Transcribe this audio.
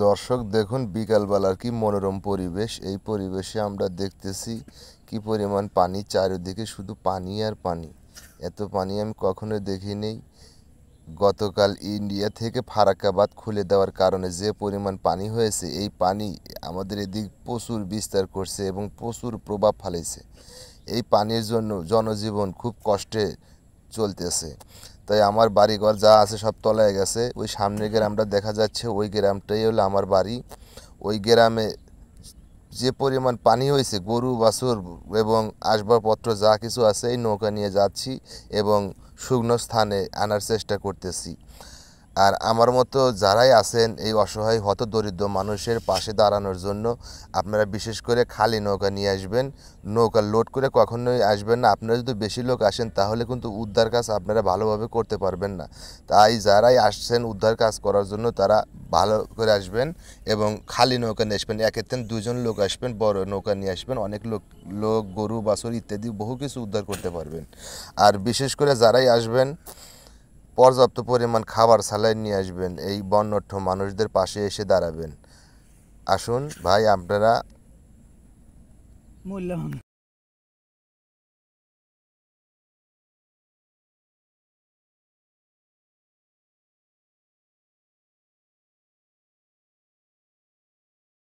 দর্শক দেখুন বিকালবেলার কি মনোরম পরিবেশ। এই পরিবেশে আমরা দেখতেছি কি পরিমাণ পানি, চারিদিকে শুধু পানি আর পানি। এত পানি আমি কখনো দেখিনি। গতকাল ইন্ডিয়া থেকে ফারাক্কাবাদ খুলে দেওয়ার কারণে যে পরিমাণ পানি হয়েছে, এই পানি আমাদের এদিক প্রচুর বিস্তার করছে এবং প্রচুর প্রভাব ফেলেছে। এই পানির জন্য জনজীবন খুব কষ্টে চলতেছে। তাই আমার বাড়িঘর যা আছে সব তলায় গেছে। ওই সামনের গ্রামটা দেখা যাচ্ছে, ওই গ্রামটাই হলো আমার বাড়ি। ওই গ্রামে যে পরিমাণ পানি হয়েছে, গরু বাছুর এবং আসবাবপত্র যা কিছু আছে এই নৌকা নিয়ে যাচ্ছি এবং শুকনো স্থানে আনার চেষ্টা করতেছি। আর আমার মতো যারাই আছেন এই অসহায় হতদরিদ্র মানুষের পাশে দাঁড়ানোর জন্য আপনারা বিশেষ করে খালি নৌকা নিয়ে আসবেন। নৌকা লোড করে কখনোই আসবেন না। আপনারা যদি বেশি লোক আসেন তাহলে কিন্তু উদ্ধার কাজ আপনারা ভালোভাবে করতে পারবেন না। তাই যারাই আসছেন উদ্ধার কাজ করার জন্য তারা ভালো করে আসবেন এবং খালি নৌকা নিয়ে আসবেন। এক্ষেত্রে দুজন লোক আসবেন, বড় নৌকা নিয়ে আসবেন। অনেক লোক গরু বাছুর ইত্যাদি বহু কিছু উদ্ধার করতে পারবেন। আর বিশেষ করে যারাই আসবেন পর্যাপ্ত পরিমাণ খাবার স্যালাইন নিয়ে আসবেন। এই বন্যট্ট মানুষদের পাশে এসে দাঁড়াবেন। আসুন ভাই, আপনারা মূল্যবান